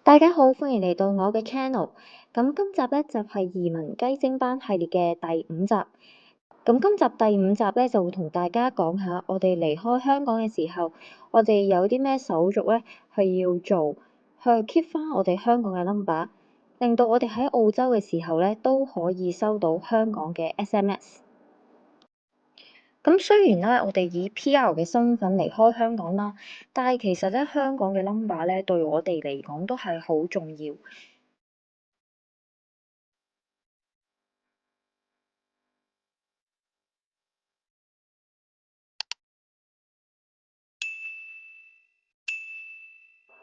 大家好，歡迎嚟到我嘅 channel。咁今集咧就係移民雞精班系列嘅第5集。咁今集第5集咧就會同大家講下，我哋離開香港嘅時候，我哋有啲咩手續咧係要做，去 keep 翻我哋香港嘅 number，令到我哋喺澳洲嘅時候咧都可以收到香港嘅 SMS。咁雖然咧，我哋以 PR 嘅身份離開香港啦，但係其實咧，香港嘅 number 咧對我哋嚟講都係好重要。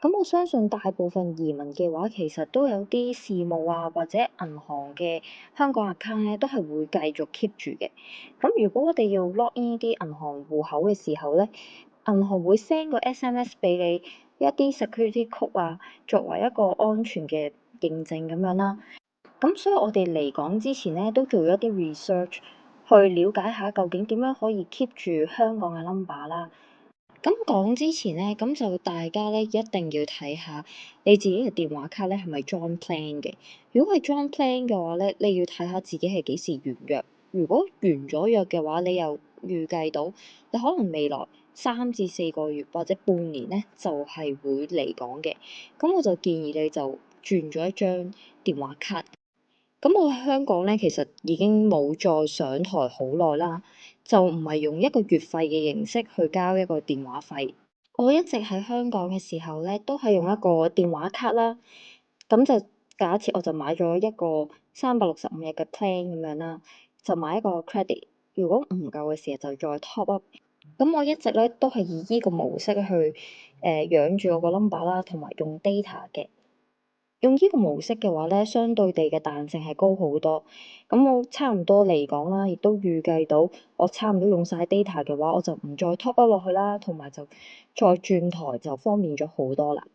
咁我相信大部分移民嘅話，其實都有啲事務啊，或者銀行嘅香港 account 咧，都係會繼續 keep 住嘅。咁如果我哋要 log in 啲銀行戶口嘅時候咧，銀行會 send 個 SMS 俾你一啲 security code 啊，作為一個安全嘅認證咁樣啦。咁所以我哋嚟港之前咧，都做咗一啲 research 去了解下究竟點樣可以 keep 住香港嘅 number 啦。咁講之前咧，咁就大家咧一定要睇下你自己嘅電話卡咧係咪 join plan 嘅。如果係 join plan 嘅話咧，你要睇下自己係幾時完約。如果完咗約嘅話，你又預計到你可能未來3至4個月或者半年咧就係會離港嘅。咁我就建議你就轉咗一張電話卡。咁我喺香港咧，其實已經冇再上台好耐啦，就唔係用一個月費嘅形式去交一個電話費。我一直喺香港嘅時候咧，都係用一個電話卡啦。咁就假設我就買咗一個365日嘅 plan 咁樣啦，就買一個 credit。如果唔夠嘅時候就再 top up。咁我一直咧都係以呢個模式去養住我個 number 啦，同埋用 data 嘅。用呢個模式嘅話咧，相對地嘅彈性係高好多。咁我差唔多嚟講啦，亦都預計到我差唔多用晒 data 嘅話，我就唔再 top up 落去啦，同埋就再轉台就方便咗好多啦。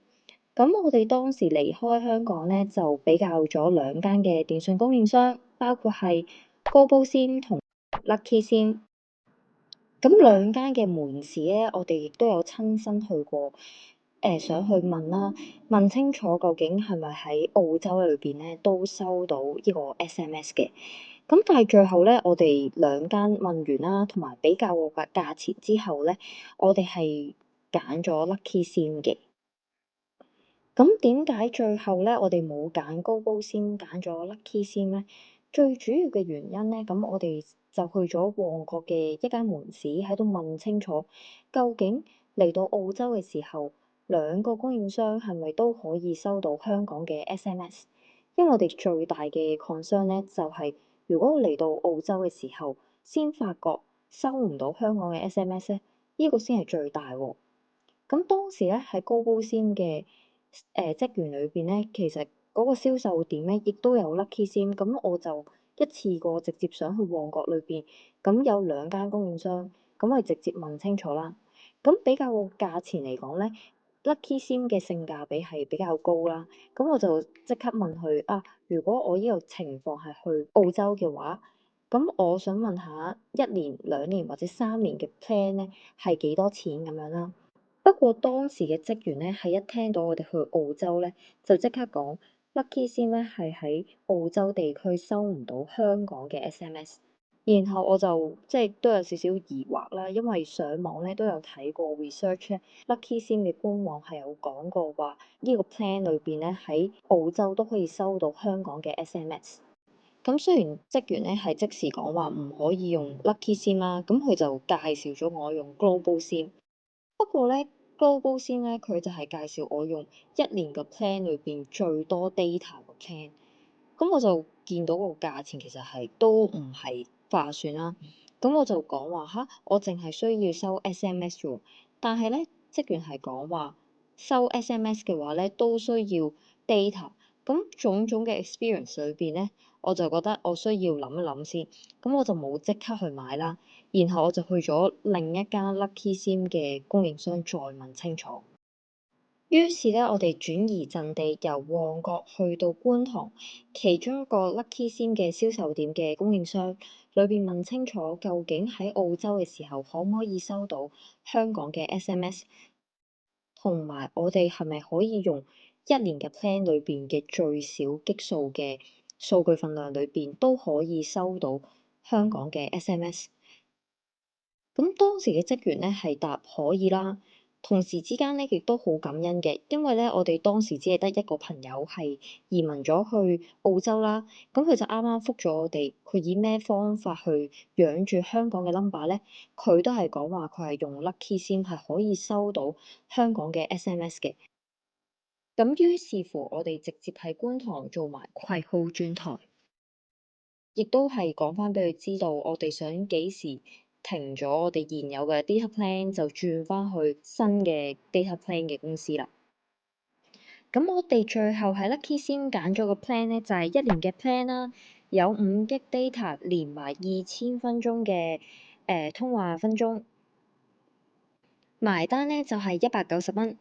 咁我哋當時離開香港咧，就比較咗2間嘅電信供應商，包括係 Global SIM 同 Lucky SIM。咁2間嘅門市咧，我哋亦都有親身去過，想去問啦，問清楚究竟係咪喺澳洲裏邊咧都收到呢個 SMS 嘅。咁但係最後咧，我哋2間問完啦，同埋比較個價錢之後咧，我哋係揀咗 Lucky 先嘅。咁點解最後咧，我哋冇揀高高先，揀咗 Lucky 先咧？最主要嘅原因咧，咁我哋就去咗旺角嘅一間門市，喺度問清楚，究竟嚟到澳洲嘅時候，2個供應商係咪都可以收到香港嘅 SMS？因為我哋最大嘅 concern 咧，就係如果我嚟到澳洲嘅時候，先發覺收唔到香港嘅 SMS 咧，呢個先係最大喎。咁當時咧喺高高先嘅職員裏邊咧，其實嗰個銷售點咧，亦都有 Lucky 先。咁我就一次過直接上去旺角裏邊，咁有2間供應商，咁我直接問清楚啦。咁比較個價錢嚟講咧，Lucky 先嘅性價比係比較高啦。咁我就即刻問佢啊，如果我呢個情況係去澳洲嘅話，咁我想問下1年、2年或者3年嘅 plan 咧係幾多錢咁樣啦？不過當時嘅職員咧，係一聽到我哋去澳洲咧，就即刻講 Lucky 先咧係喺澳洲地區收唔到香港嘅 SMS。然後我就即係都有少少疑惑啦，因為上網咧都有睇過 research 咧，Lucky 先嘅官網係有講過話呢個 plan 裏邊咧喺澳洲都可以收到香港嘅 SMS。咁雖然職員咧係即時講話唔可以用 Lucky 先啦，咁佢就介紹咗我用 Global 先。不過咧，Global 先咧，佢就係介紹我用1年嘅 plan 裏邊最多 data 個 plan。咁我就見到個價錢其實係都唔係划算啦。咁我就講話吓，我淨係需要收 SMS 喎。但係咧，職員係講話收 SMS 嘅話咧，都需要 data。咁種種嘅 experience 裏邊咧，我就覺得我需要諗一諗先。咁我就冇即刻去買啦。然後我就去咗另一間 Lucky SIM 嘅供應商再問清楚。於是咧，我哋轉移陣地，由旺角去到觀塘，其中一個 Lucky SIM 嘅銷售點嘅供應商裏邊問清楚，究竟喺澳洲嘅時候可唔可以收到香港嘅 SMS，同埋我哋係咪可以用一年嘅 plan 裏邊嘅最少基數嘅數據份量裏邊都可以收到香港嘅 SMS。咁當時嘅職員咧係答可以啦，同時之間咧亦都好感恩嘅，因為咧我哋當時只係得一個朋友係移民咗去澳洲啦，咁佢就啱啱覆咗我哋，佢以咩方法去養住香港嘅 number 咧？佢都係講話佢係用 Lucky SIM 係可以收到香港嘅 SMS 嘅。咁於是乎，我哋直接喺觀塘做埋葵號轉台，亦都係講翻俾佢知道，我哋想幾時停咗我哋現有嘅 data plan，就轉翻去新嘅 data plan 嘅公司啦。咁我哋最後喺 Lucky 先揀咗個 plan 咧，就係一年嘅 plan 啦，有5G data 連埋2000分鐘嘅通話分鐘。埋單咧就係190蚊，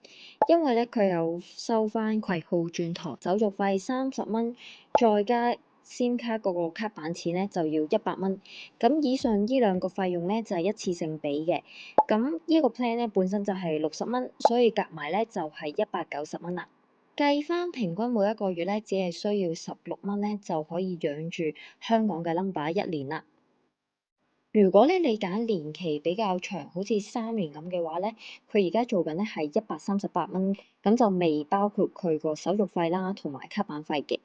因為咧佢有收翻葵號轉台手續費30蚊，再加 SIM 卡嗰個卡板錢咧就要100蚊。咁以上呢兩個費用咧就係一次性俾嘅。咁呢個 plan 咧本身就係60蚊，所以夾埋咧就係190蚊啦。計翻平均每一個月咧只係需要16蚊咧就可以養住香港嘅 number 1年啦。如果咧你揀年期比較長，好似3年咁嘅話咧，佢而家做緊咧係138蚊，咁就未包括佢個手續費啦，同埋卡板費嘅。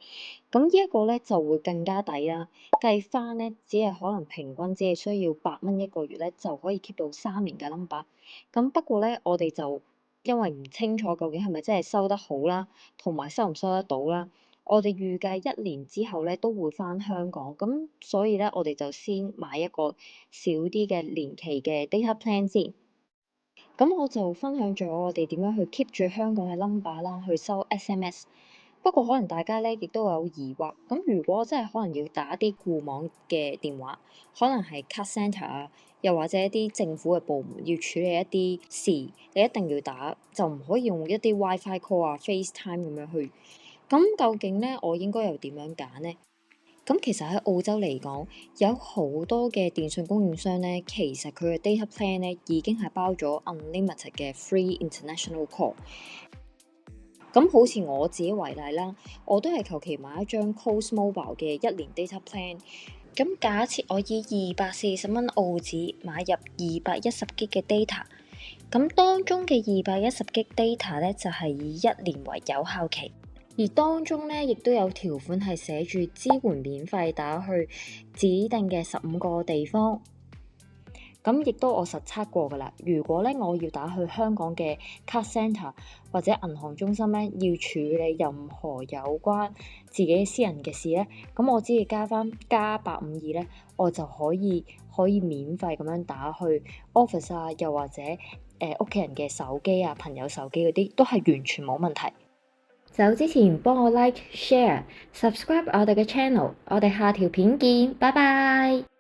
咁呢一個咧就會更加抵啦。計翻咧，只係可能平均只係需要8蚊一個月咧，就可以 keep 到3年嘅 number。咁不過咧，我哋就因為唔清楚究竟係咪真係收得好啦，同埋收唔收得到啦。我哋預計1年之後咧都會返香港，咁所以咧我哋就先買一個少啲嘅年期嘅 data plan 先。咁我就分享咗我哋點樣去 keep 住香港嘅 number 啦，去收 SMS。不過可能大家咧亦都有疑惑，咁如果真係可能要打啲固網嘅電話，可能係 call centre 啊，又或者一啲政府嘅部門要處理一啲事，你一定要打，就唔可以用一啲 WiFi call 啊、FaceTime 咁樣去。咁究竟咧，我應該又點樣揀呢？咁其實喺澳洲嚟講，有好多嘅電訊供應商咧，其實佢嘅 data plan 咧已經係包咗 unlimited 嘅 free international call。咁好似我自己為例啦，我都係求其買一張 Coast Mobile 嘅1年 data plan。咁假設我以240蚊澳紙買入210G 嘅 data，咁當中嘅210G data 咧就係以1年為有效期。而當中咧，亦都有條款係寫住支援免費打去指定嘅15個地方。咁亦都我實測過㗎啦。如果咧我要打去香港嘅 call centre 或者銀行中心咧，要處理任何有關自己私人嘅事咧，咁我只要加翻+852咧，我就可以免費咁樣打去 office 啊，又或者屋企人嘅手機啊、朋友手機嗰啲，都係完全冇問題。走之前幫我 like、share、subscribe 我哋嘅 channel，我哋下條片見，拜拜。